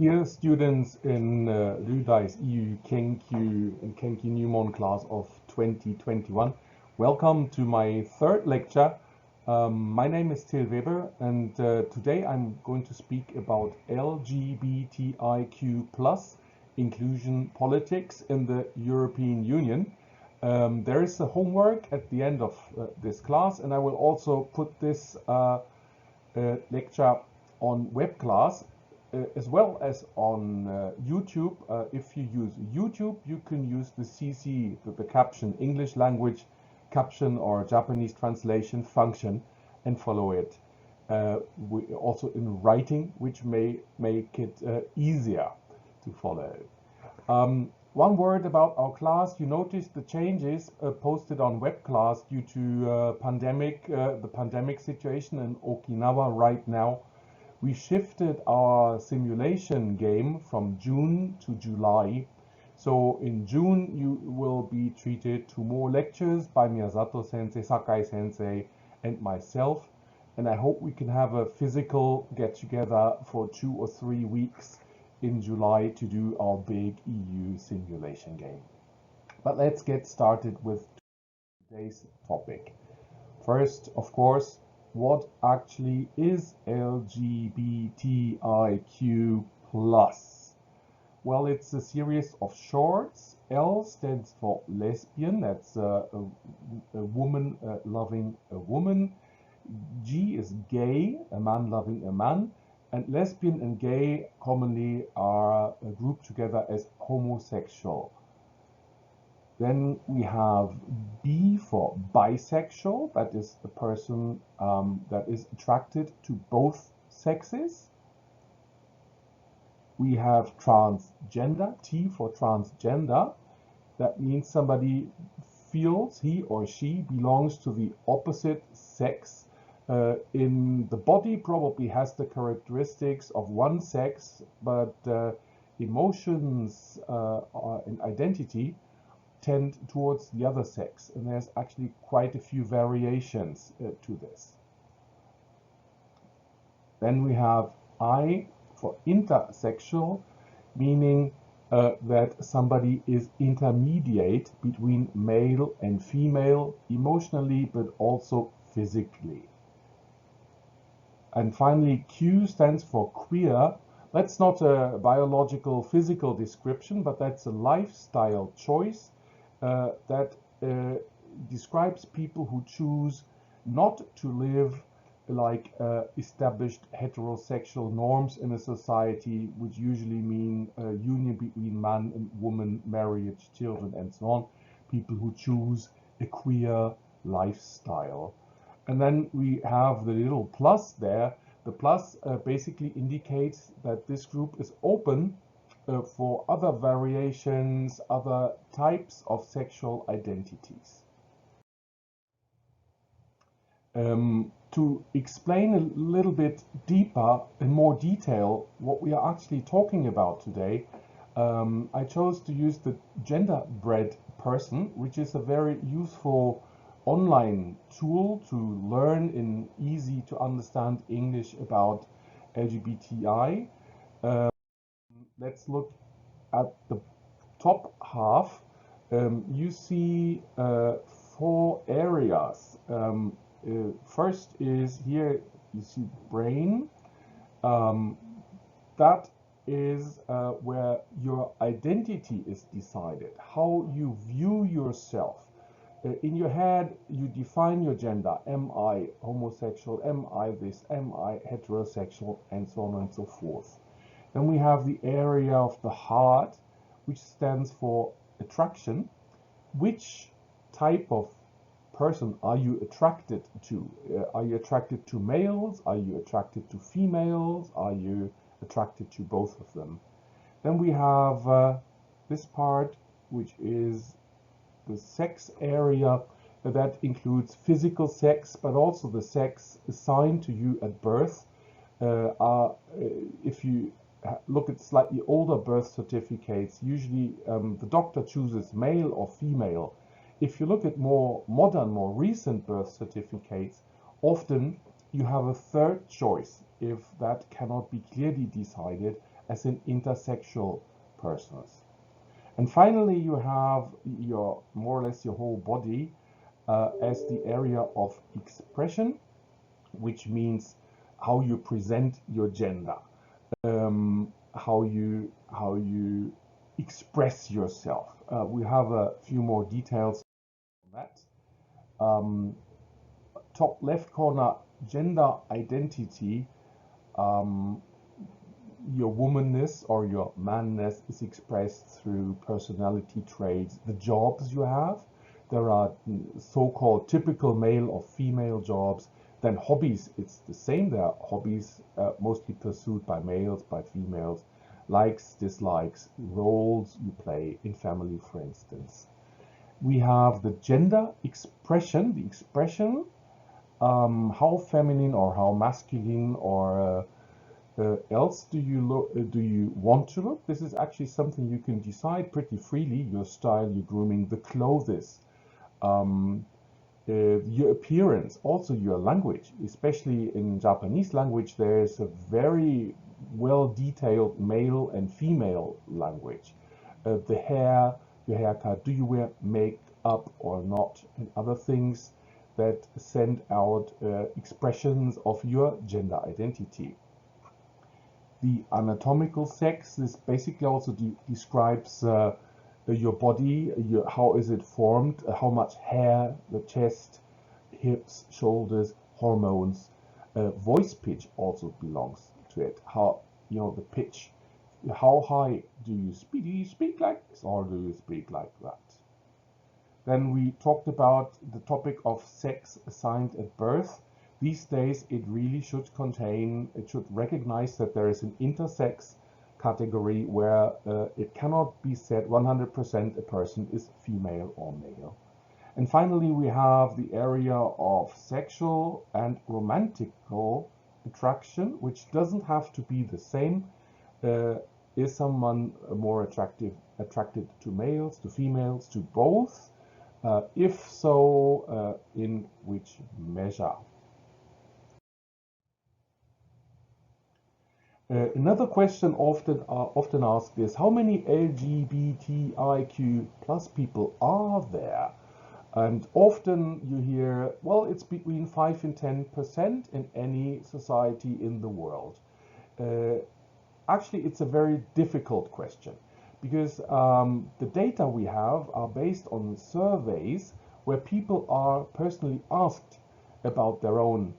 Dear students in LGBTI EU Kenkyu and Kenkyu Newman class of 2021, welcome to my third lecture. My name is Till Weber, and today I'm going to speak about LGBTIQ+ inclusion politics in the European Union. There is a homework at the end of this class, and I will also put this lecture on web class. As well as on YouTube. If you use YouTube, you can use the CC, the caption, English language caption or Japanese translation function, and follow it. Also in writing, which may make it easier to follow. One word about our class. You notice the changes posted on web class due to the pandemic situation in Okinawa right now. We shifted our simulation game from June to July. So in June, you will be treated to more lectures by Miyazato sensei, Sakai sensei, and myself. And I hope we can have a physical get together for 2 or 3 weeks in July to do our big EU simulation game. But let's get started with today's topic. First, of course, what actually is LGBTIQ+? Well, it's a series of shorts. L stands for lesbian, that's a woman loving a woman. G is gay, a man loving a man. And lesbian and gay commonly are grouped together as homosexual. Then we have B for bisexual, that is a person that is attracted to both sexes. We have transgender, T for transgender. That means somebody feels he or she belongs to the opposite sex. In the body probably has the characteristics of one sex, but emotions and identity tend towards the other sex, and there's actually quite a few variations to this. Then we have I for intersexual, meaning that somebody is intermediate between male and female emotionally, but also physically. And finally, Q stands for queer. That's not a biological physical description, but that's a lifestyle choice that describes people who choose not to live like established heterosexual norms in a society, which usually mean a union between man and woman, marriage, children, and so on. People who choose a queer lifestyle. And then we have the little plus there. The plus basically indicates that this group is open for other variations, other types of sexual identities. To explain a little bit deeper, in more detail, what we are actually talking about today, I chose to use the gender-bread person, which is a very useful online tool to learn in easy to understand English about LGBTI. Let's look at the top half. You see 4 areas. First is here, you see brain. That is where your identity is decided, how you view yourself. In your head, you define your gender. Am I homosexual? Am I this? Am I heterosexual? And so on and so forth. Then we have the area of the heart, which stands for attraction. Which type of person are you attracted to? Are you attracted to males? Are you attracted to females? Are you attracted to both of them? Then we have this part, which is the sex area. That includes physical sex, but also the sex assigned to you at birth. If you look at slightly older birth certificates, usually the doctor chooses male or female. If you look at more modern, more recent birth certificates, often you have a third choice if that cannot be clearly decided, as in intersexual persons. And finally, you have your more or less your whole body as the area of expression, which means how you present your gender, how you express yourself. We have a few more details on that. Top left corner, gender identity. Your womanness or your manness is expressed through personality traits, the jobs you have. There are so-called typical male or female jobs. Then hobbies, it's the same. There are hobbies mostly pursued by males, by females. Likes, dislikes, roles you play in family, for instance. We have the gender expression, the expression, how feminine or how masculine or else do you want to look? This is actually something you can decide pretty freely. Your style, your grooming, the clothes, your appearance, also your language. Especially in Japanese language, there is a very well detailed male and female language. The hair, your haircut, do you wear makeup or not, and other things that send out expressions of your gender identity. The anatomical sex, this basically also describes your body, how is it formed, how much hair, the chest, hips, shoulders, hormones. Voice pitch also belongs to it. How, the pitch, how high do you speak? Do you speak like this or do you speak like that? Then we talked about the topic of sex assigned at birth. These days, it really should recognize that there is an intersex category where it cannot be said 100% a person is female or male. And finally, we have the area of sexual and romantical attraction, which doesn't have to be the same. Is someone more attracted to males, to females, to both? If so, in which measure? Another question often asked is, how many LGBTIQ plus people are there? And often you hear, well, it's between 5 and 10% in any society in the world. Actually, it's a very difficult question because the data we have are based on surveys where people are personally asked about their own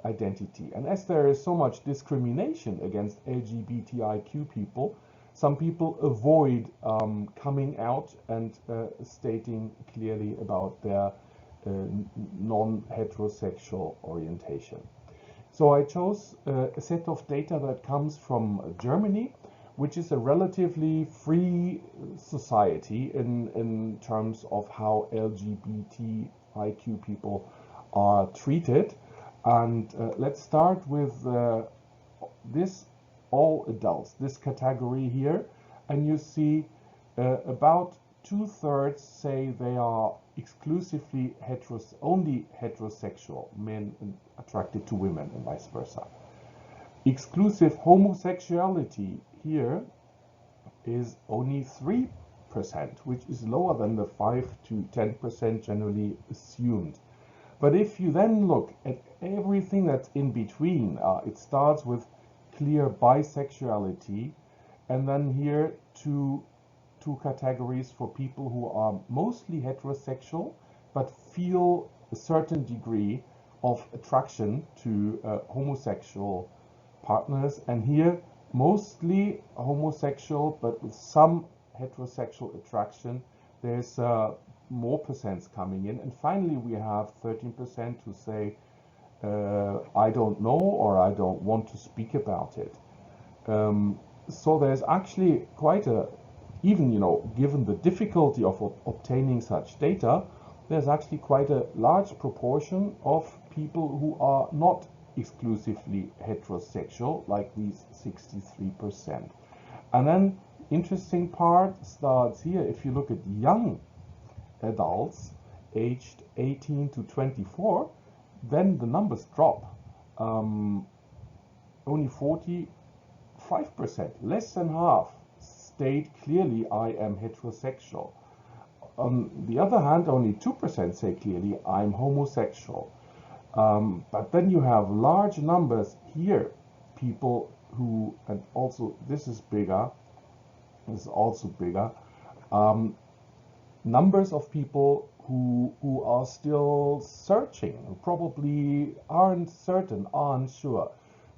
identity. And as there is so much discrimination against LGBTIQ people, some people avoid coming out and stating clearly about their non-heterosexual orientation. So I chose a set of data that comes from Germany, which is a relatively free society in terms of how LGBTIQ people are treated. And let's start with this all adults, this category here. And you see about 2/3 say they are exclusively only heterosexual, men attracted to women and vice versa. Exclusive homosexuality here is only 3%, which is lower than the 5 to 10% generally assumed. But if you then look at everything that's in between, it starts with clear bisexuality, and then here two categories for people who are mostly heterosexual, but feel a certain degree of attraction to homosexual partners, and here mostly homosexual, but with some heterosexual attraction. There's more percents coming in, and finally we have 13% who say I don't know or I don't want to speak about it. So there's actually quite even given the difficulty of obtaining such data, there's actually quite a large proportion of people who are not exclusively heterosexual, like these 63%. And then interesting part starts here. If you look at young adults aged 18 to 24, then the numbers drop. Only 45% 5%, less than half, state clearly I am heterosexual. On the other hand, only 2% say clearly I'm homosexual. But then you have large numbers here, people who, and also this is also bigger, numbers of people who are still searching, probably aren't certain, aren't sure.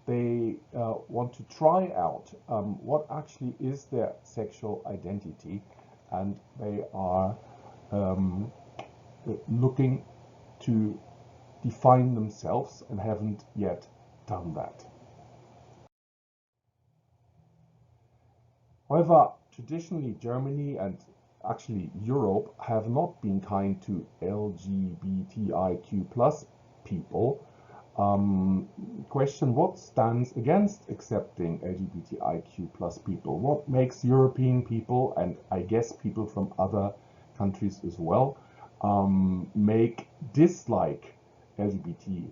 They want to try out what actually is their sexual identity, and they are looking to define themselves and haven't yet done that. However, traditionally Germany and actually Europe have not been kind to LGBTIQ plus people. Question: what stands against accepting LGBTIQ plus people? What makes European people, and I guess people from other countries as well, make dislike LGBTIQ?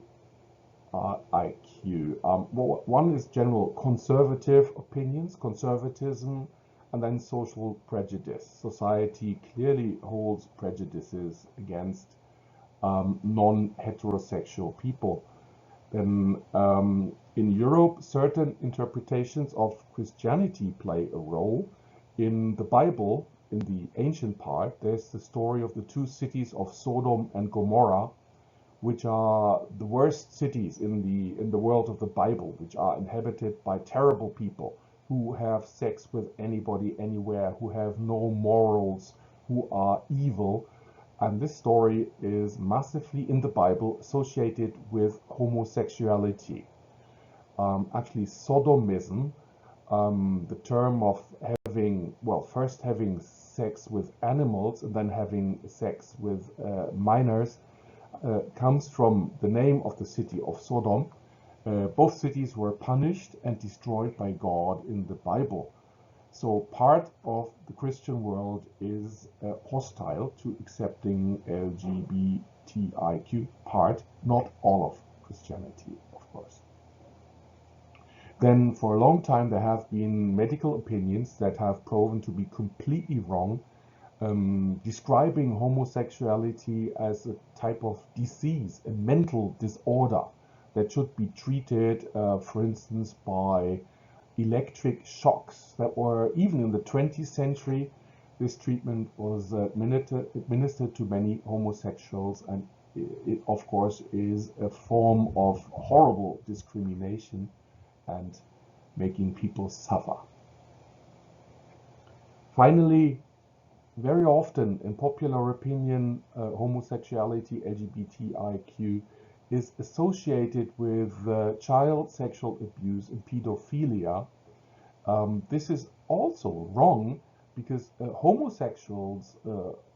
Well, one is general conservative opinions, conservatism, and then social prejudice. Society clearly holds prejudices against non-heterosexual people. Then in Europe, certain interpretations of Christianity play a role. In the Bible, in the ancient part, there's the story of the two cities of Sodom and Gomorrah, which are the worst cities in the world of the Bible, which are inhabited by terrible people who have sex with anybody, anywhere, who have no morals, who are evil. And this story is massively in the Bible associated with homosexuality. Actually, sodomism, the term of having, well, first having sex with animals and then having sex with minors, comes from the name of the city of Sodom. Both cities were punished and destroyed by God in the Bible. So part of the Christian world is hostile to accepting LGBTIQ part, not all of Christianity, of course. Then for a long time there have been medical opinions that have proven to be completely wrong, describing homosexuality as a type of disease, a mental disorder that should be treated, for instance, by electric shocks that were, even in the 20th century, this treatment was administered to many homosexuals, and it of course is a form of horrible discrimination and making people suffer. Finally, very often in popular opinion, homosexuality, LGBTIQ, is associated with child sexual abuse and pedophilia. This is also wrong because homosexuals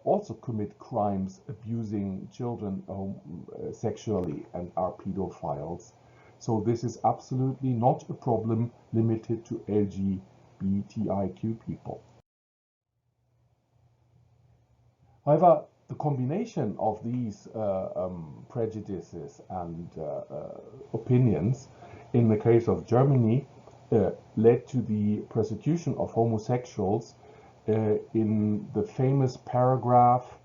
also commit crimes abusing children sexually and are pedophiles. So this is absolutely not a problem limited to LGBTIQ people. However, the combination of these prejudices and opinions in the case of Germany led to the persecution of homosexuals in the famous paragraph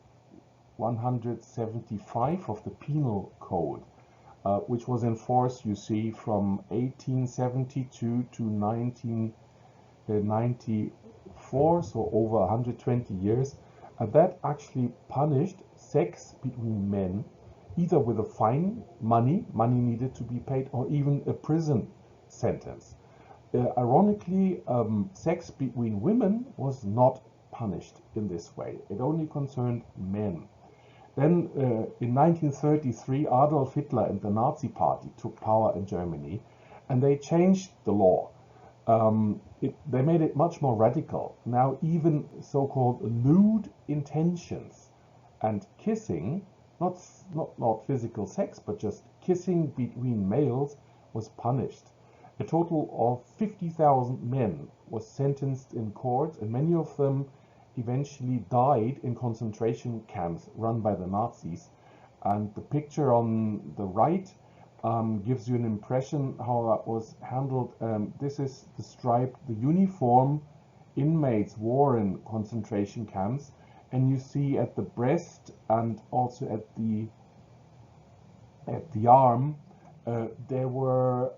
175 of the Penal Code, which was in force, you see, from 1872 to 1994, so over 120 years. And that actually punished sex between men, either with a fine, money needed to be paid, or even a prison sentence. Ironically, sex between women was not punished in this way. It only concerned men. Then in 1933, Adolf Hitler and the Nazi Party took power in Germany, and they changed the law. They made it much more radical. Now even so-called lewd intentions and kissing, not physical sex, but just kissing between males, was punished. A total of 50,000 men was sentenced in court, and many of them eventually died in concentration camps run by the Nazis. And the picture on the right gives you an impression how that was handled. This is the stripe, the uniform inmates wore in concentration camps, and you see at the breast and also at the arm there were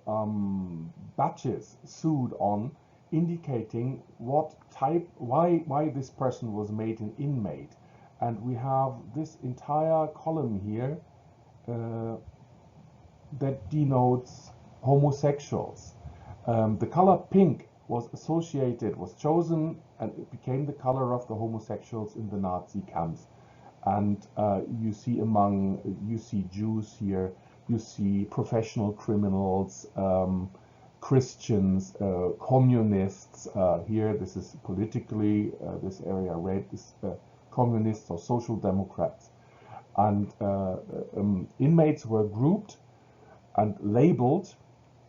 badges sewed on, indicating what type, why this person was made an inmate. And we have this entire column here that denotes homosexuals. The color pink was chosen, and it became the color of the homosexuals in the Nazi camps. And you see Jews here, you see professional criminals, Christians, communists. Here, this is politically, this area red, this communists or social democrats. And inmates were grouped and labeled,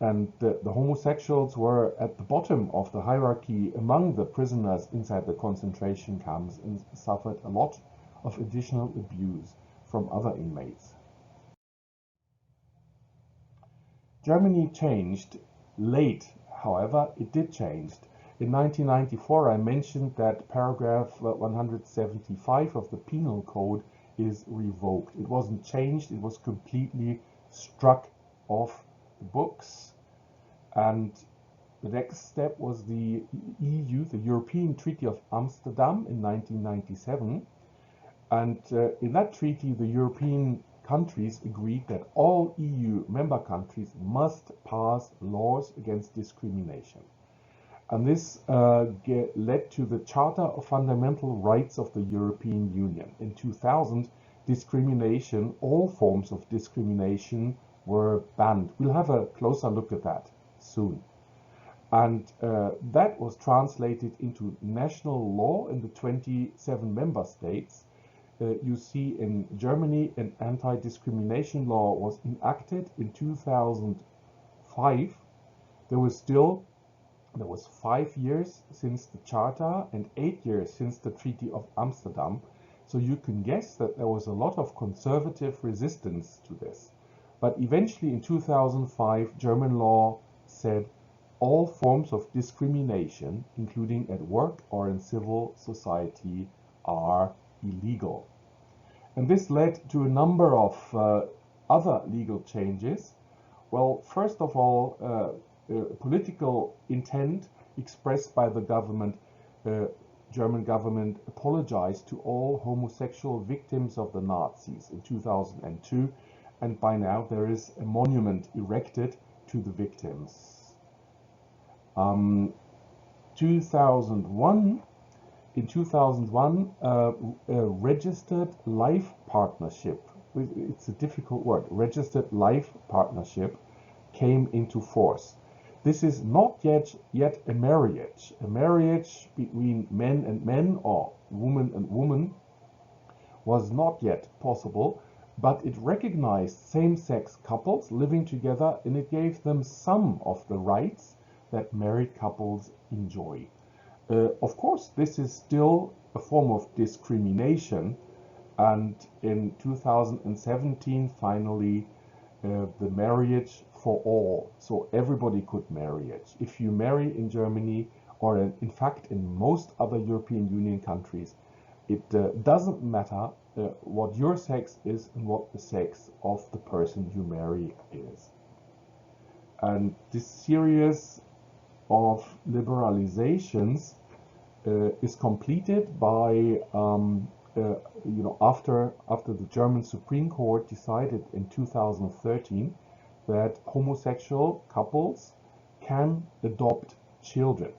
and the homosexuals were at the bottom of the hierarchy among the prisoners inside the concentration camps and suffered a lot of additional abuse from other inmates. Germany changed late, however, it did change. In 1994, I mentioned that paragraph 175 of the Penal Code is revoked. It wasn't changed, it was completely struck off the books. And the next step was the EU, the European Treaty of Amsterdam in 1997. And in that treaty, the European countries agreed that all EU member countries must pass laws against discrimination. And this led to the Charter of Fundamental Rights of the European Union. In 2000, discrimination, all forms of discrimination, were banned. We'll have a closer look at that soon. And that was translated into national law in the 27 member states. You see in Germany, an anti-discrimination law was enacted in 2005. There was 5 years since the Charter and 8 years since the Treaty of Amsterdam. So you can guess that there was a lot of conservative resistance to this. But eventually in 2005, German law said all forms of discrimination, including at work or in civil society, are illegal. And this led to a number of other legal changes. Well, first of all, political intent expressed by the government, German government apologized to all homosexual victims of the Nazis in 2002, and by now there is a monument erected to the victims. 2001, a registered life partnership, it's a difficult word, registered life partnership came into force. This is not yet a marriage. A marriage between men and men or woman and woman was not yet possible, but it recognized same-sex couples living together, and it gave them some of the rights that married couples enjoy. Of course, this is still a form of discrimination, and in 2017, finally, the marriage for all, so everybody could marry it. If you marry in Germany, or in fact in most other European Union countries, it doesn't matter what your sex is and what the sex of the person you marry is. And this series of liberalizations is completed by after the German Supreme Court decided in 2013 that homosexual couples can adopt children.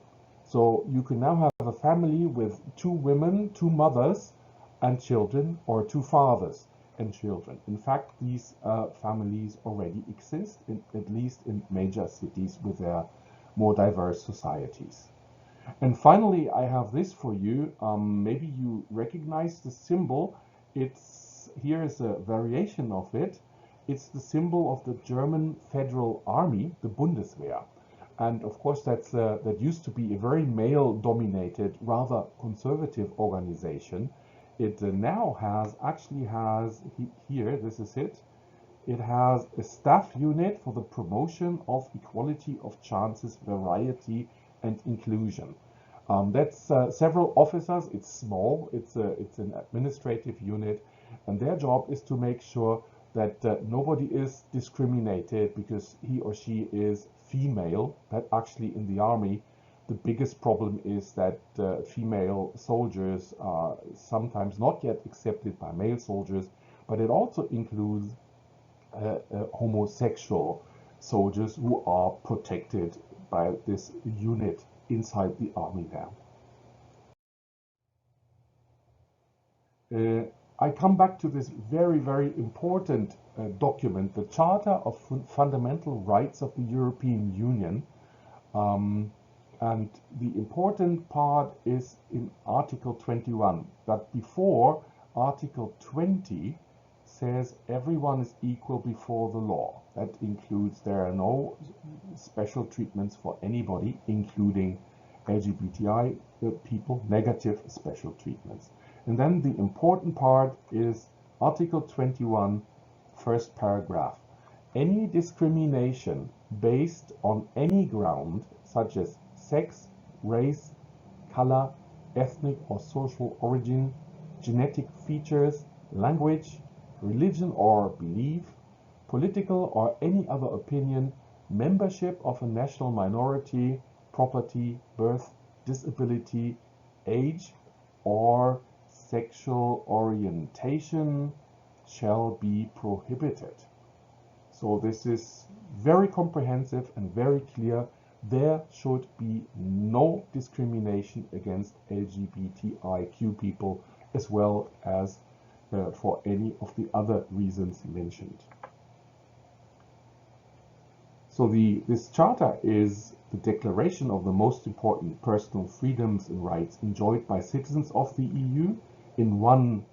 So you can now have a family with 2 women, 2 mothers and children, or 2 fathers and children. In fact, these families already exist, at least in major cities with their more diverse societies. And finally, I have this for you. Maybe you recognize the symbol. Here is a variation of it. It's the symbol of the German Federal Army, the Bundeswehr. And of course, that used to be a very male-dominated, rather conservative organization. It now actually has here, this is it, It has a staff unit for the promotion of equality of chances, variety, and inclusion. That's several officers. It's small. It's an administrative unit, and their job is to make sure that nobody is discriminated because he or she is female. That actually in the army, the biggest problem is that female soldiers are sometimes not yet accepted by male soldiers, but it also includes homosexual soldiers who are protected by this unit inside the army now. I come back to this very, very important document, the Charter of Fundamental Rights of the European Union. And the important part is in Article 21. But before, Article 20 says everyone is equal before the law. That includes there are no special treatments for anybody, including LGBTI people, negative special treatments. And then the important part is Article 21, first paragraph. Any discrimination based on any ground, such as sex, race, color, ethnic or social origin, genetic features, language, religion or belief, political or any other opinion, membership of a national minority, property, birth, disability, age, or sexual orientation shall be prohibited. So this is very comprehensive and very clear. There should be no discrimination against LGBTIQ people, as well as for any of the other reasons mentioned. So this charter is the declaration of the most important personal freedoms and rights enjoyed by citizens of the EU in one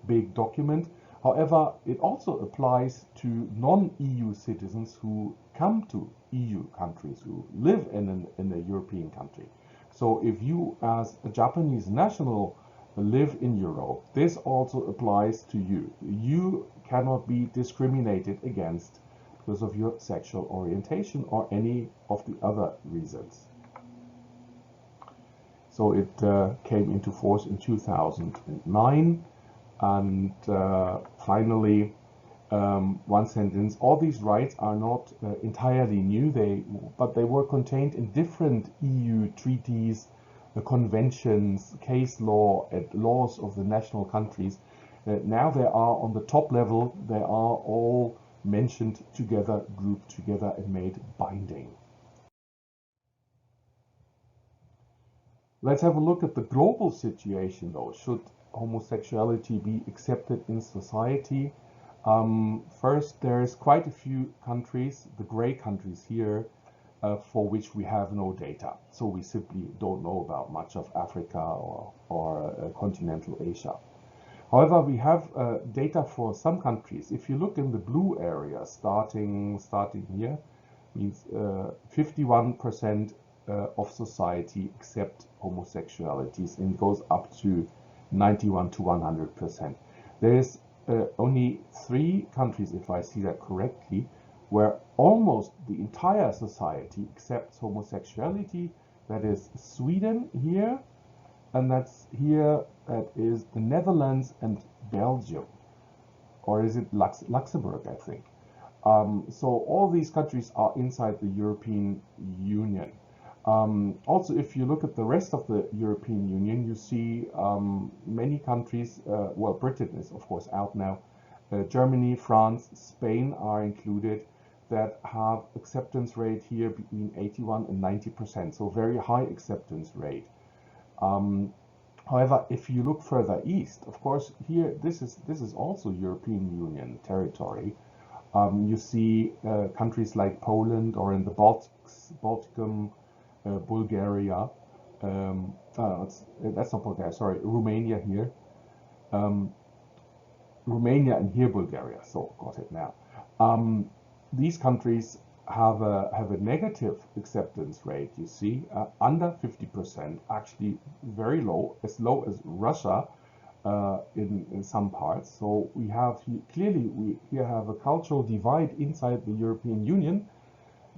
big document. However, it also applies to non-EU citizens who come to EU countries, who live in a European country. So if you as a Japanese national live in Europe, this also applies to you. You cannot be discriminated against because of your sexual orientation or any of the other reasons. So it came into force in 2009. And finally, one sentence, all these rights are not entirely new, but they were contained in different EU treaties, conventions, case law, and laws of the national countries. Now they are on the top level, they are all mentioned together, grouped together, and made binding. Let's have a look at the global situation though. Should homosexuality be accepted in society? First, there's quite a few countries, the gray countries here, for which we have no data. So we simply don't know about much of Africa or continental Asia. However, we have data for some countries. If you look in the blue area, starting here, means 51% of society accept homosexualities, and goes up to 91 to 100%. There's only 3 countries, if I see that correctly, where almost the entire society accepts homosexuality. That is Sweden here, and that is the Netherlands and Belgium, or is it Luxembourg, I think. So all these countries are inside the European Union. Also, if you look at the rest of the European Union, you see many countries, well, Britain is of course out now, Germany, France, Spain are included, that have acceptance rate here between 81 and 90%, so very high acceptance rate. However, if you look further east, of course, here this is also European Union territory. You see countries like Poland, or in the Balticum, Bulgaria, that's not Bulgaria, sorry, Romania here. Romania and here Bulgaria, so got it now. These countries have a negative acceptance rate, you see, under 50%, actually very low as Russia, in some parts. So we have clearly we here have a cultural divide inside the European Union.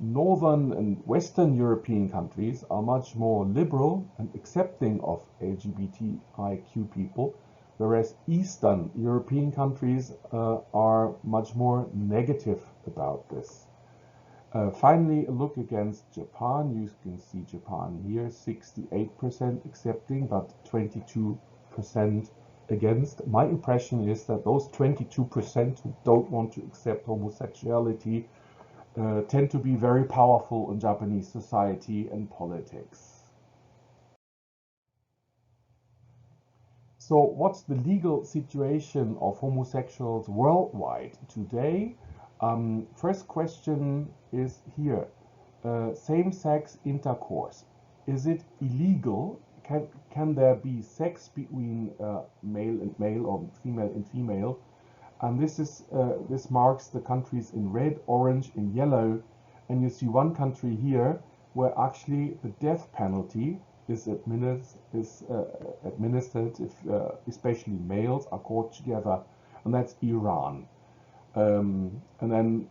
Northern and Western European countries are much more liberal and accepting of LGBTIQ people, whereas Eastern European countries are much more negative about this. Finally, a look against Japan. You can see Japan here, 68% accepting, but 22% against. My impression is that those 22% who don't want to accept homosexuality tend to be very powerful in Japanese society and politics. So what's the legal situation of homosexuals worldwide today? First question is here. Same-sex intercourse. Is it illegal? Can there be sex between male and male or female and female? And this marks the countries in red, orange, and yellow. And you see one country here where actually the death penalty is administered if especially males are caught together, and that's Iran. And then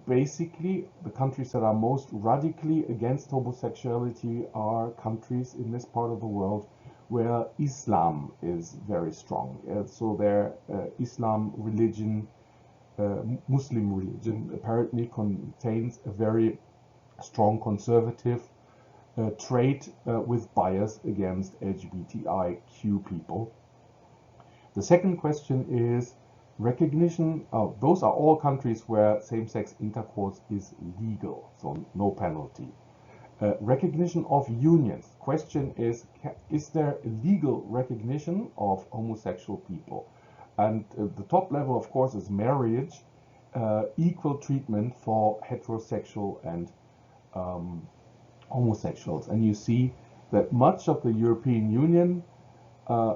basically the countries that are most radically against homosexuality are countries in this part of the world where Islam is very strong. So their Islam religion, Muslim religion, apparently contains a very strong conservative trait with bias against LGBTIQ people. The second question is recognition. Those are all countries where same-sex intercourse is legal, so no penalty. Recognition of unions. Question is there a legal recognition of homosexual people? And the top level, of course, is marriage, equal treatment for heterosexual and homosexuals. And you see that much of the European Union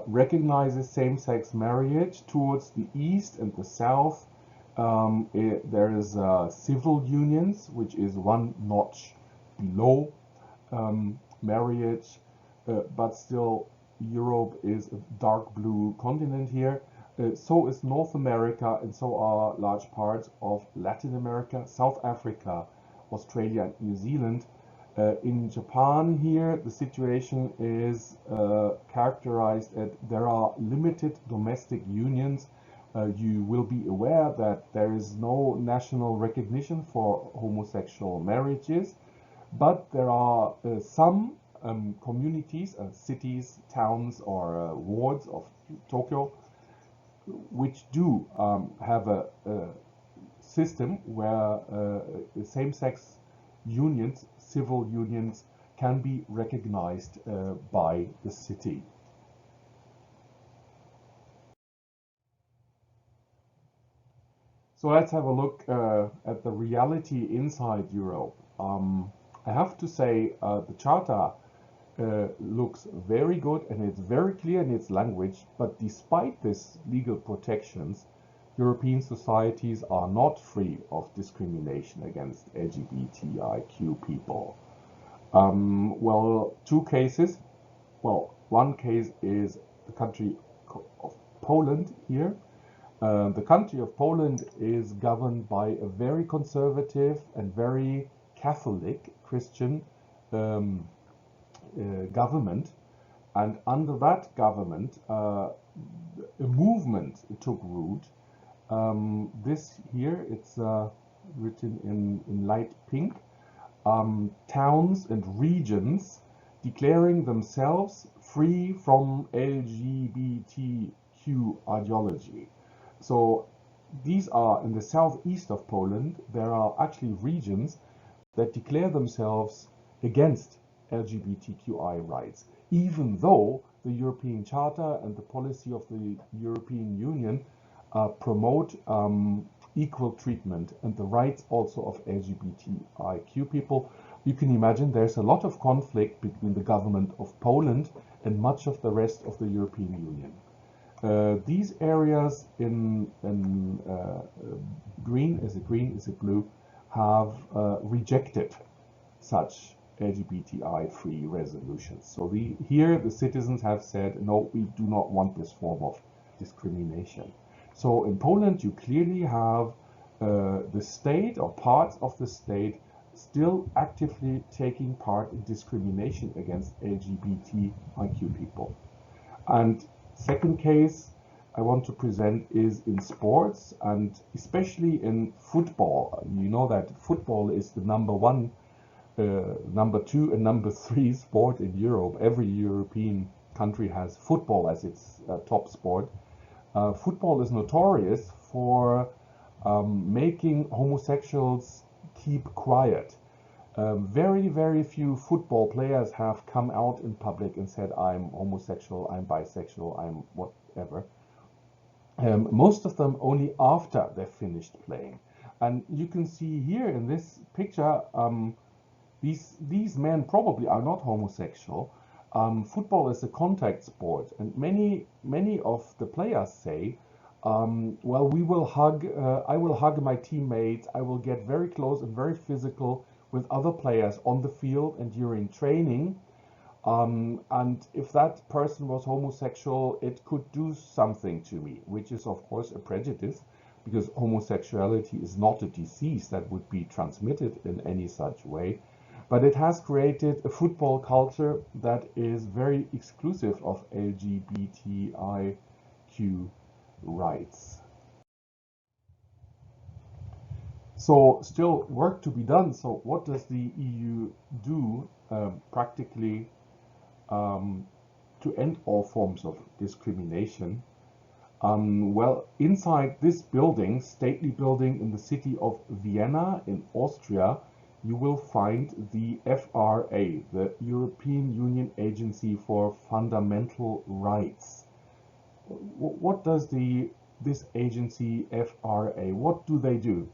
recognizes same-sex marriage. Towards the east and the south, there is civil unions, which is one notch below marriage, but still Europe is a dark blue continent here. So is North America, and so are large parts of Latin America, South Africa, Australia, and New Zealand. In Japan here, the situation is characterized as there are limited domestic unions. You will be aware that there is no national recognition for homosexual marriages, but there are some communities, cities, towns, or wards of Tokyo, which do have a system where same-sex unions, civil unions, can be recognized by the city. So let's have a look at the reality inside Europe. I have to say the Charter looks very good and it's very clear in its language, but despite this legal protections, European societies are not free of discrimination against LGBTIQ people. Well, two cases. Well, one case is the country of Poland here. The country of Poland is governed by a very conservative and very Catholic Christian government, and under that government, a movement took root. This here, it's written in light pink. Towns and regions declaring themselves free from LGBTQ ideology. So these are in the southeast of Poland. There are actually regions that declare themselves against LGBTQI rights, even though the European Charter and the policy of the European Union promote equal treatment and the rights also of LGBTIQ people. You can imagine there's a lot of conflict between the government of Poland and much of the rest of the European Union. These areas in green, is it blue, have rejected such LGBTI-free resolutions. So here the citizens have said, no, we do not want this form of discrimination. So in Poland, you clearly have the state or parts of the state still actively taking part in discrimination against LGBTIQ people. And second case I want to present is in sports, and especially in football. You know that football is the number one, number two, and number three sport in Europe. Every European country has football as its top sport. Football is notorious for making homosexuals keep quiet. Very, very few football players have come out in public and said, I'm homosexual, I'm bisexual, I'm whatever. Most of them only after they've finished playing. And you can see here in this picture, these men probably are not homosexual. Football is a contact sport, and many of the players say, well, we will hug, I will hug my teammates, I will get very close and very physical with other players on the field and during training. And if that person was homosexual, it could do something to me, which is of course a prejudice, because homosexuality is not a disease that would be transmitted in any such way. But it has created a football culture that is very exclusive of LGBTIQ rights. So still work to be done. So what does the EU do practically to end all forms of discrimination? Well, inside this building, stately building in the city of Vienna in Austria, you will find the FRA, the European Union Agency for Fundamental Rights. What does this agency FRA, what do they do?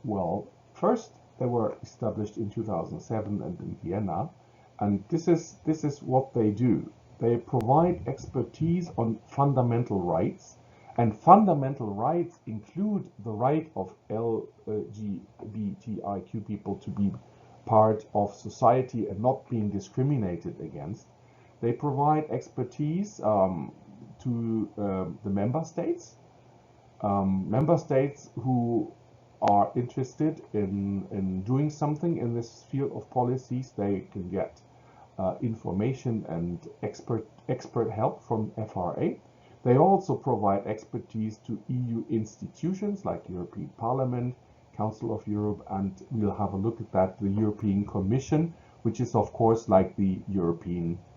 Well, first they were established in 2007 and in Vienna, and this is what they do. They provide expertise on fundamental rights, and fundamental rights include the right of LGBTIQ people to be part of society and not being discriminated against. They provide expertise to the member states who are interested in doing something in this field of policies. They can get information and expert help from FRA. They also provide expertise to EU institutions like European Parliament, Council of Europe, and we'll have a look at that, the European Commission, which is of course like the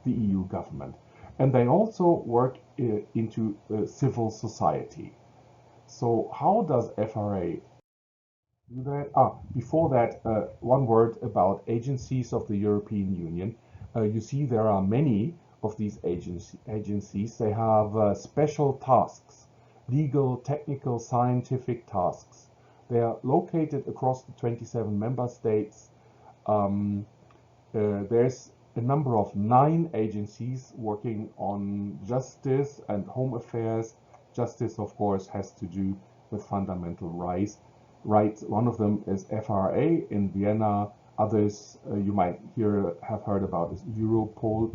EU government. And they also work into civil society. So how does FRA do that? Before that, one word about agencies of the European Union. You see there are many of these agencies. They have special tasks, legal, technical, scientific tasks. They are located across the 27 member states. There's a number of 9 agencies working on justice and home affairs. Justice, of course, has to do with fundamental rights. One of them is FRA in Vienna. Others you might have heard about is Europol,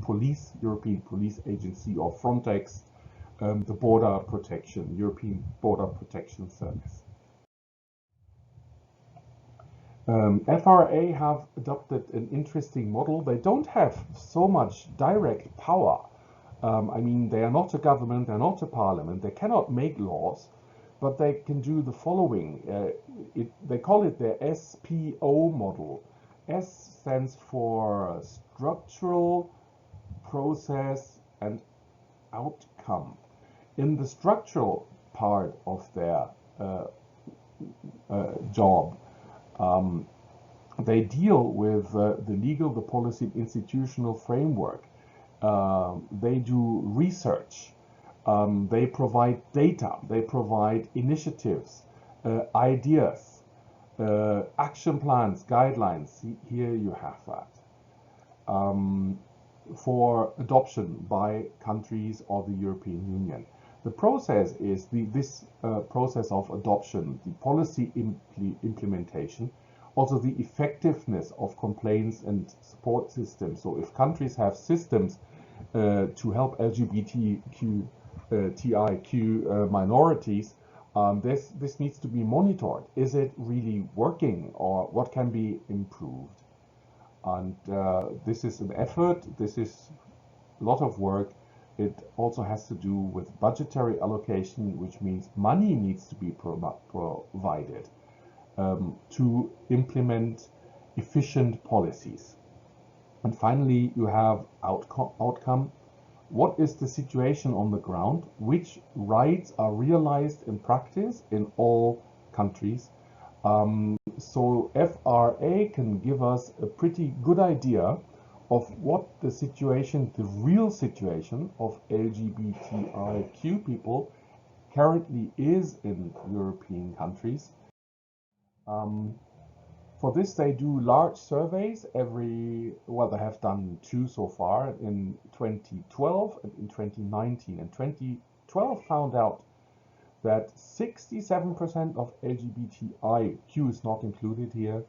European Police Agency, or Frontex, the Border Protection, European Border Protection Service. FRA have adopted an interesting model. They don't have so much direct power. I mean, they are not a government, they're not a parliament, they cannot make laws, but they can do the following. They call it their SPO model. S stands for structural, process, and outcome. In the structural part of their job, they deal with the legal, the policy, and institutional framework. They do research. They provide data. They provide initiatives, ideas, action plans, guidelines. Here you have that. For adoption by countries or the European Union. The process is this process of adoption, the policy implementation, also the effectiveness of complaints and support systems. So if countries have systems to help LGBTQ LGBTIQ minorities, this needs to be monitored. Is it really working, or what can be improved? And this is an effort. This is a lot of work. It also has to do with budgetary allocation, which means money needs to be provided to implement efficient policies. And finally, you have outcome. What is the situation on the ground? Which rights are realized in practice in all countries? So FRA can give us a pretty good idea of what the situation, the real situation of LGBTIQ people currently is in European countries. For this, they do large surveys well, they have done 2 so far in 2012 and in 2019. And 2012 found out that 67% of LGBTIQ is not included here.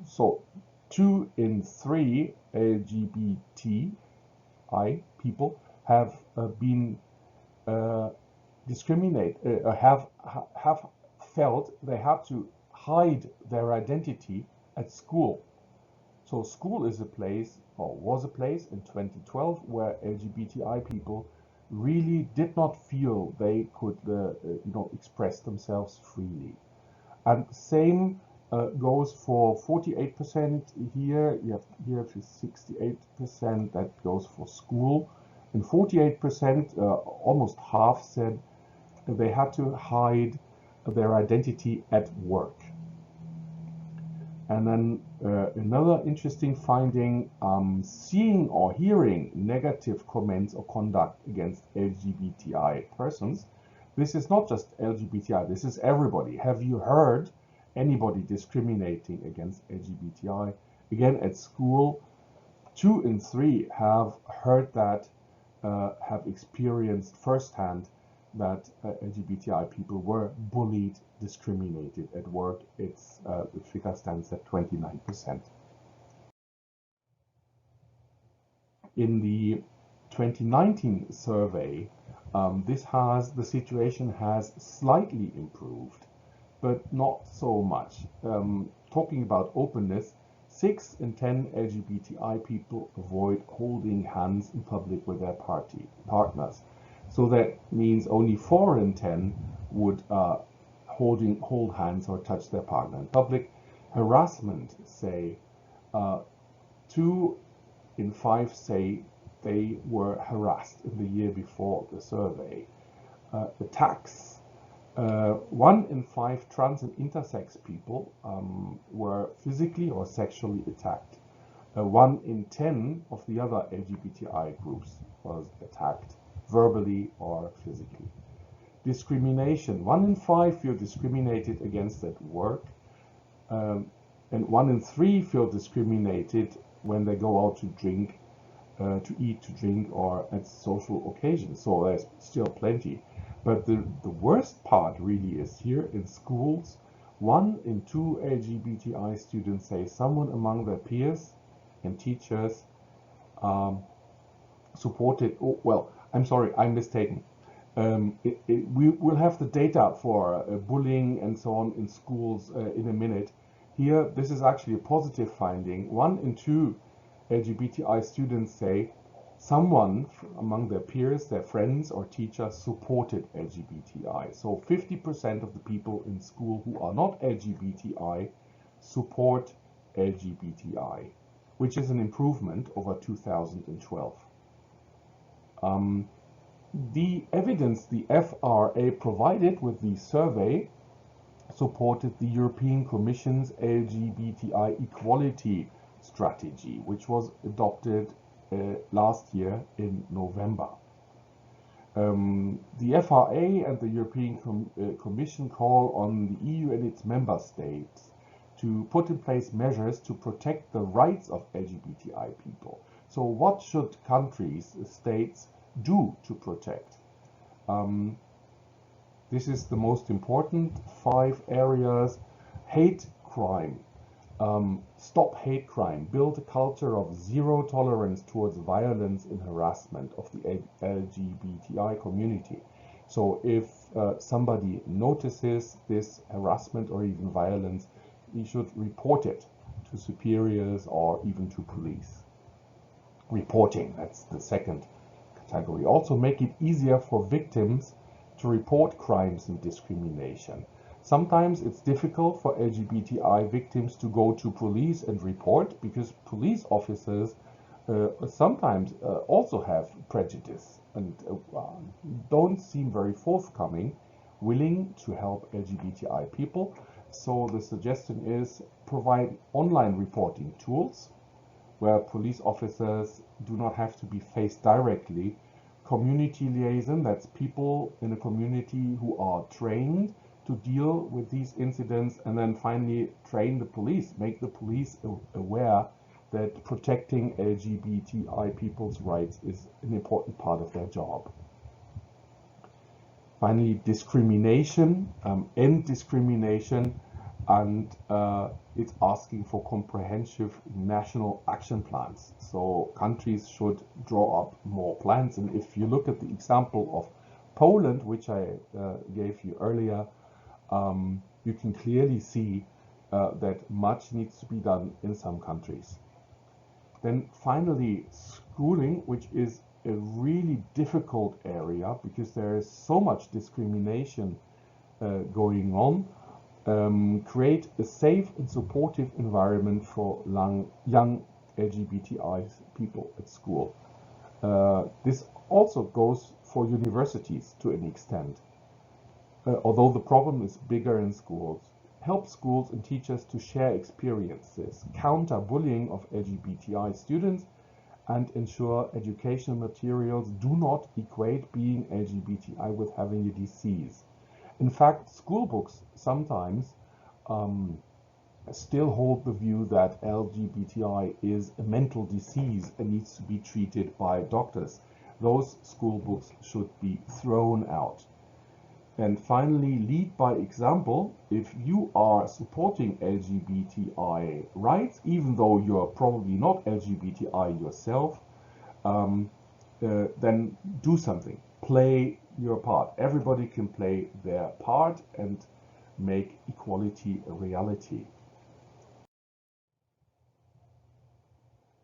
So 2 in 3 LGBTI people have been discriminated, have felt they had to hide their identity at school. So school is a place, or was a place in 2012, where LGBTI people really did not feel they could express themselves freely. And same goes for 48% here. You have here to 68% that goes for school, and 48%, almost half, said they had to hide their identity at work. And then another interesting finding, seeing or hearing negative comments or conduct against LGBTI persons. This is not just LGBTI, this is everybody. Have you heard anybody discriminating against LGBTI? Again, at school, 2 in 3 have heard that, have experienced firsthand that LGBTI people were bullied, discriminated at work. The figure stands at 29%. In the 2019 survey, the situation has slightly improved, but not so much. Talking about openness, 6 in 10 LGBTI people avoid holding hands in public with their partners. So that means only 4 in 10 would hold hands or touch their partner in public. Harassment, say 2 in 5 say they were harassed in the year before the survey. Attacks, 1 in 5 trans and intersex people were physically or sexually attacked. 1 in 10 of the other LGBTI groups was attacked, verbally or physically. Discrimination, 1 in 5 feel discriminated against at work, and 1 in 3 feel discriminated when they go out to drink, to eat, to drink, or at social occasions. So there's still plenty. But the worst part really is here in schools. 1 in 2 LGBTI students say someone among their peers and teachers supported, oh, well, I'm sorry, I'm mistaken. We will have the data for bullying and so on in schools in a minute. Here, this is actually a positive finding. 1 in 2 LGBTI students say someone among their peers, their friends or teachers supported LGBTI. So 50% of the people in school who are not LGBTI support LGBTI, which is an improvement over 2012. The evidence the FRA provided with the survey supported the European Commission's LGBTI equality strategy, which was adopted last year in November. The FRA and the European Commission call on the EU and its member states to put in place measures to protect the rights of LGBTI people. So what should countries, states, do to protect? This is the most important 5 areas. Hate crime. Stop hate crime, build a culture of zero tolerance towards violence and harassment of the LGBTI community. So if somebody notices this harassment or even violence, he should report it to superiors or even to police. Reporting, that's the second category. Also make it easier for victims to report crimes and discrimination. Sometimes it's difficult for LGBTI victims to go to police and report because police officers sometimes also have prejudice and don't seem very forthcoming, willing to help LGBTI people. So the suggestion is provide online reporting tools where police officers do not have to be faced directly. Community liaison, that's people in a community who are trained to deal with these incidents, and then finally train the police, make the police aware that protecting LGBTI people's rights is an important part of their job. Finally, discrimination, end discrimination, and it's asking for comprehensive national action plans. So countries should draw up more plans. And if you look at the example of Poland, which I gave you earlier, you can clearly see that much needs to be done in some countries. Then finally, schooling, which is a really difficult area because there is so much discrimination going on. Create a safe and supportive environment for young LGBTI people at school. This also goes for universities to an extent. Although the problem is bigger in schools. Help schools and teachers to share experiences, counter bullying of LGBTI students, and ensure educational materials do not equate being LGBTI with having a disease. In fact, school books sometimes still hold the view that LGBTI is a mental disease and needs to be treated by doctors. Those school books should be thrown out. And finally, lead by example. If you are supporting LGBTI rights, even though you're probably not LGBTI yourself, then do something. Play your part. Everybody can play their part and make equality a reality.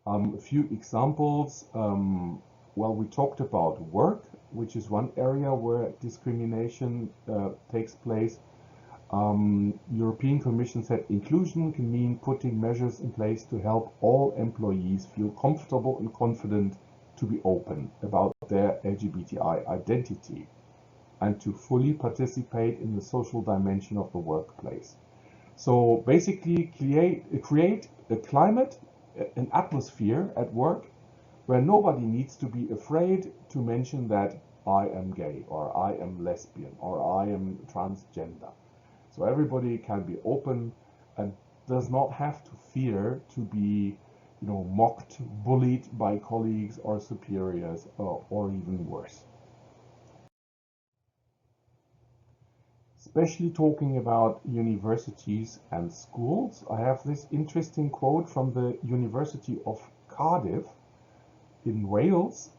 A few examples. Well, we talked about work, which is one area where discrimination takes place. European Commission said inclusion can mean putting measures in place to help all employees feel comfortable and confident to be open about their LGBTI identity and to fully participate in the social dimension of the workplace. So basically create a climate, an atmosphere at work where nobody needs to be afraid to mention that I am gay or I am lesbian or I am transgender. So everybody can be open and does not have to fear to be, mocked, bullied by colleagues or superiors or even worse. Especially talking about universities and schools, I have this interesting quote from the University of Cardiff in Wales.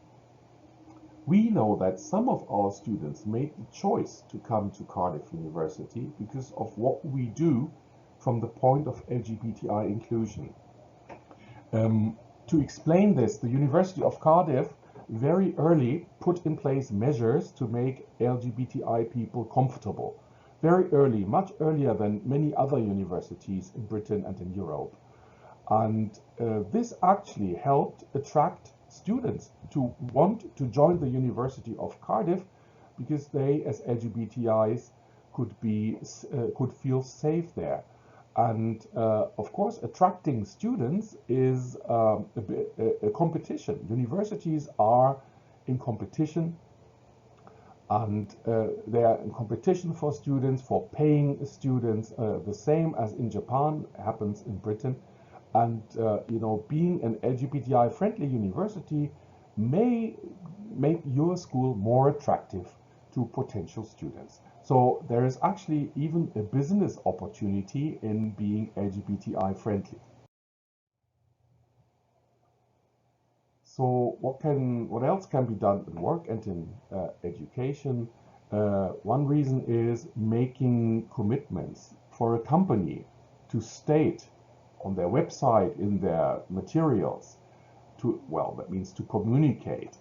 We know that some of our students made the choice to come to Cardiff University because of what we do from the point of LGBTI inclusion. To explain this, the University of Cardiff very early put in place measures to make LGBTI people comfortable. Very early, much earlier than many other universities in Britain and in Europe. And this actually helped attract students to want to join the University of Cardiff because they, as LGBTIs, could feel safe there. And of course, attracting students is a competition. Universities are in competition, and they are in competition for students, for paying students, the same as in Japan happens in Britain. And being an LGBTI-friendly university may make your school more attractive to potential students. So there is actually even a business opportunity in being LGBTI friendly. So what else can be done in work and in education? One reason is making commitments for a company to state on their website, in their materials, that means to communicate.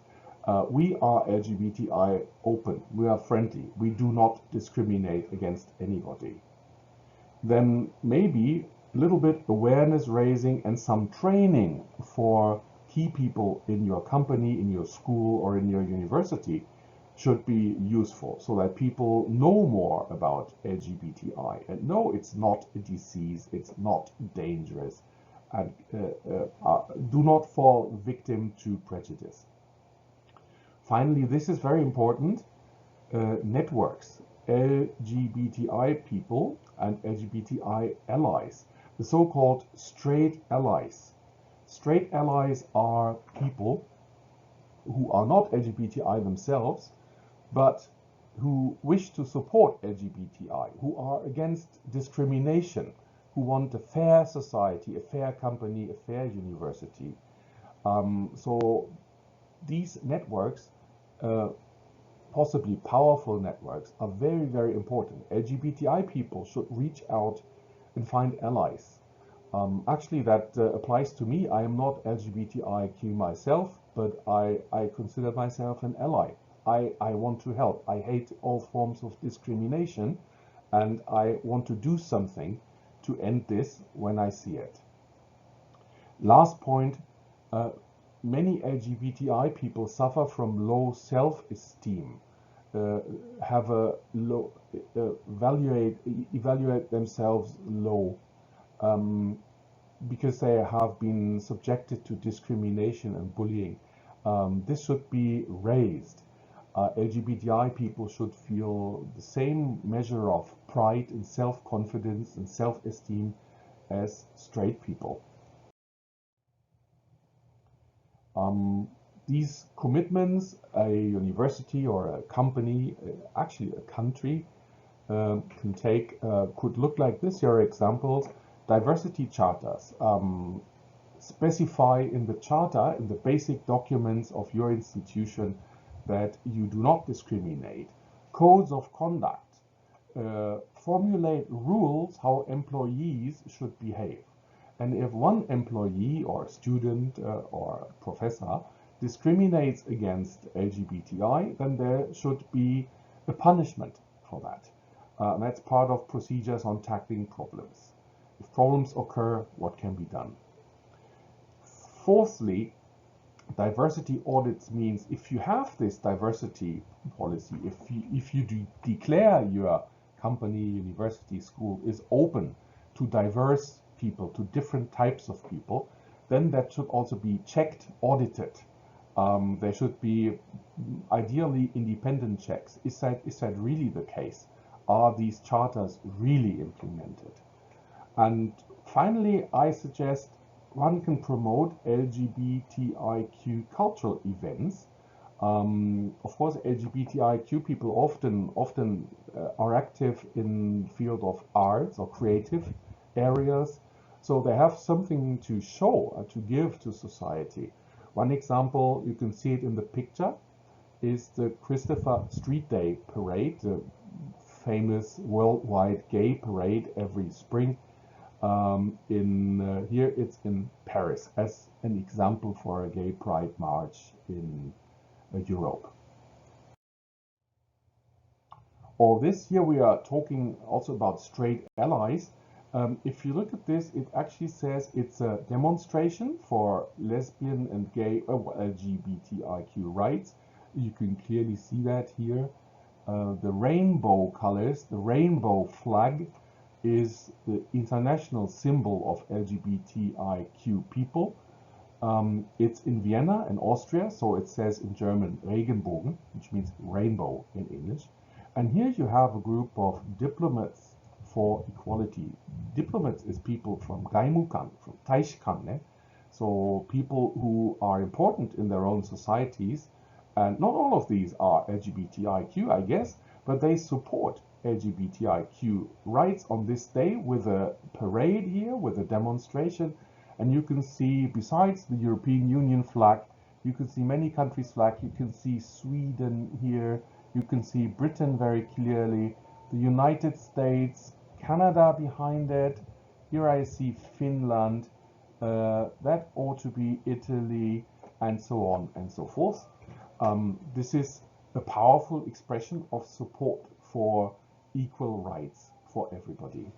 We are LGBTI open, we are friendly, we do not discriminate against anybody. Then maybe a little bit awareness raising and some training for key people in your company, in your school, or in your university should be useful, so that people know more about LGBTI and know it's not a disease, it's not dangerous, and do not fall victim to prejudice. Finally, this is very important, networks, LGBTI people and LGBTI allies, the so-called straight allies. Straight allies are people who are not LGBTI themselves, but who wish to support LGBTI, who are against discrimination, who want a fair society, a fair company, a fair university. So these networks, possibly powerful networks, are very, very important. LGBTI people should reach out and find allies. Actually, that applies to me. I am not LGBTIQ myself, but I consider myself an ally. I want to help. I hate all forms of discrimination, and I want to do something to end this when I see it. Last point, many LGBTI people suffer from low self-esteem, have a low, evaluate themselves low, because they have been subjected to discrimination and bullying. This should be raised. LGBTI people should feel the same measure of pride and self-confidence and self-esteem as straight people. These commitments, a university or a company, actually a country, can take, could look like this. Here are examples. Diversity charters. Specify in the charter, in the basic documents of your institution, that you do not discriminate. Codes of conduct. Formulate rules how employees should behave. And if one employee or student or professor discriminates against LGBTI, then there should be a punishment for that. That's part of procedures on tackling problems. If problems occur, what can be done? Fourthly, diversity audits means if you have this diversity policy, if you declare your company, university, school is open to diverse people, to different types of people, then that should also be checked, audited. There should be ideally independent checks. Is that really the case? Are these charters really implemented? And finally, I suggest one can promote LGBTIQ cultural events. Of course, LGBTIQ people often are active in the field of arts or creative areas, so they have something to show, to give to society. One example, you can see it in the picture, is the Christopher Street Day parade, the famous worldwide gay parade every spring. Here it's in Paris as an example for a gay pride march in Europe. All this here we are talking also about straight allies. If you look at this, it actually says it's a demonstration for lesbian and gay LGBTIQ rights. You can clearly see that here. The rainbow colors, the rainbow flag, is the international symbol of LGBTIQ people. It's in Vienna in Austria, so it says in German Regenbogen, which means rainbow in English. And here you have a group of diplomats for equality. Diplomats is people from Gaimukan, from Taishkan, so people who are important in their own societies. And not all of these are LGBTIQ, I guess, but they support LGBTIQ rights on this day with a parade here, with a demonstration. And you can see, besides the European Union flag, you can see many countries' flag. You can see Sweden here. You can see Britain very clearly, the United States, Canada behind it. Here I see Finland. That ought to be Italy, and so on and so forth. This is a powerful expression of support for equal rights for everybody.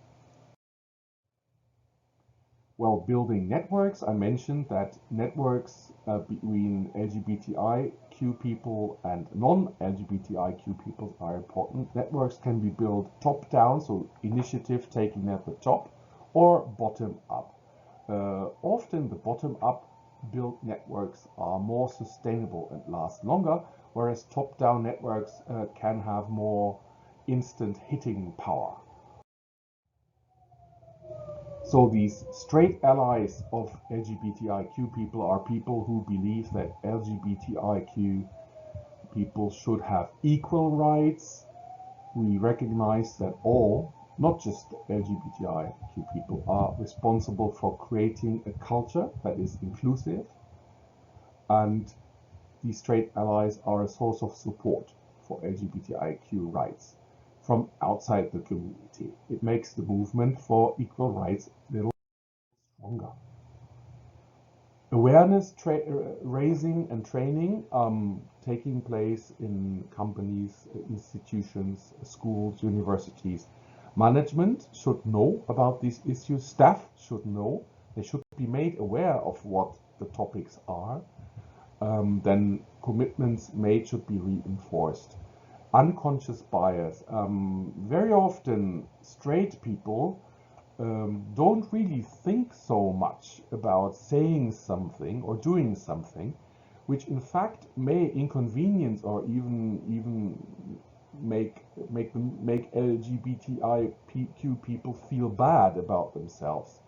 Well, building networks, I mentioned that networks between LGBTIQ people and non-LGBTIQ people are important. Networks can be built top-down, so initiative taking at the top, or bottom-up. Often the bottom-up built networks are more sustainable and last longer, whereas top-down networks can have more instant hitting power. So these straight allies of LGBTIQ people are people who believe that LGBTIQ people should have equal rights. We recognize that all, not just LGBTIQ people, are responsible for creating a culture that is inclusive, and these straight allies are a source of support for LGBTIQ rights from outside the community. It makes the movement for equal rights a little stronger. Awareness raising and training taking place in companies, institutions, schools, universities. Management should know about these issues. Staff should know. They should be made aware of what the topics are. Then commitments made should be reinforced. Unconscious bias. Very often straight people don't really think so much about saying something or doing something, which in fact may inconvenience or even make LGBTIQ people feel bad about themselves.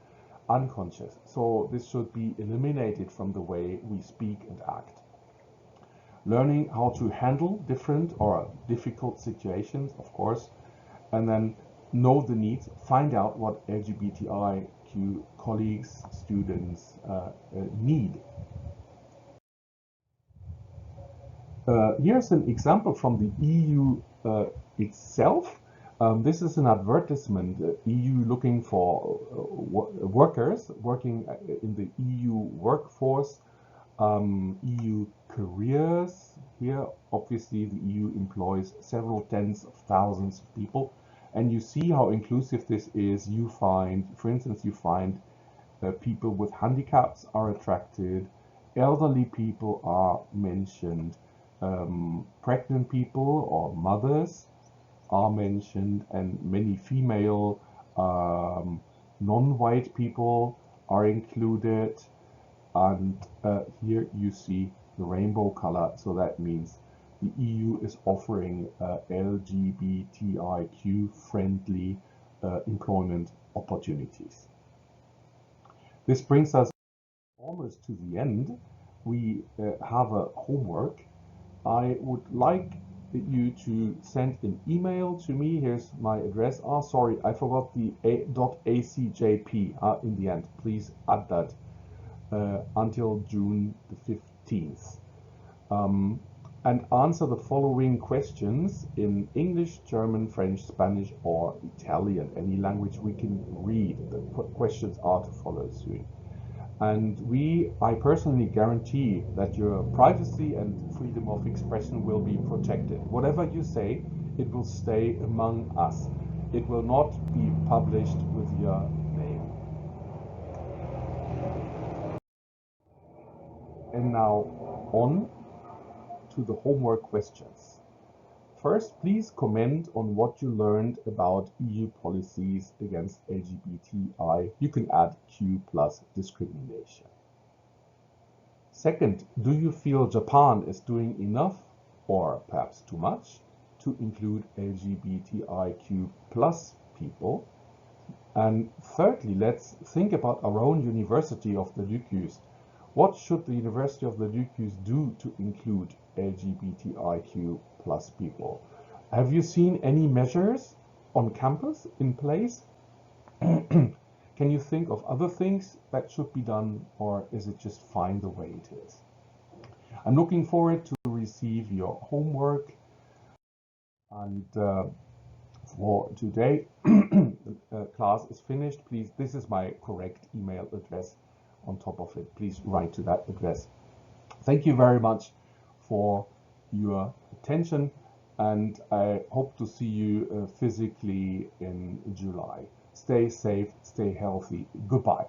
Unconscious. So this should be eliminated from the way we speak and act. Learning how to handle different or difficult situations, of course, and then know the needs, find out what LGBTIQ colleagues, students need. Here's an example from the EU itself. This is an advertisement, EU looking for workers working in the EU workforce, EU careers. Here, obviously, the EU employs several tens of thousands of people, and you see how inclusive this is. You find, for instance, people with handicaps are attracted, elderly people are mentioned, pregnant people or mothers are mentioned, and many female non-white people are included. And here you see the rainbow color, so that means the EU is offering LGBTIQ friendly employment opportunities. This brings us almost to the end. We have a homework. I would like you to send an email to me. Here's my address. Oh, sorry, I forgot the .acjp in the end. Please add that until June the 15th. And answer the following questions in English, German, French, Spanish, or Italian, any language we can read. The questions are to follow soon. And I personally guarantee that your privacy and freedom of expression will be protected. Whatever you say, it will stay among us. It will not be published with your name. And now on to the homework questions. First, please comment on what you learned about EU policies against LGBTI. You can add Q plus discrimination. Second, do you feel Japan is doing enough, or perhaps too much, to include LGBTIQ plus people? And thirdly, let's think about our own University of the Lycus. What should the University of the Lycus do to include LGBTIQ plus people? Have you seen any measures on campus, in place? Can you think of other things that should be done, or is it just fine the way it is? I'm looking forward to receive your homework, and for today, class is finished. Please, this is my correct email address on top of it. Please write to that address. Thank you very much for your attention, and I hope to see you physically in July. Stay safe, stay healthy. Goodbye.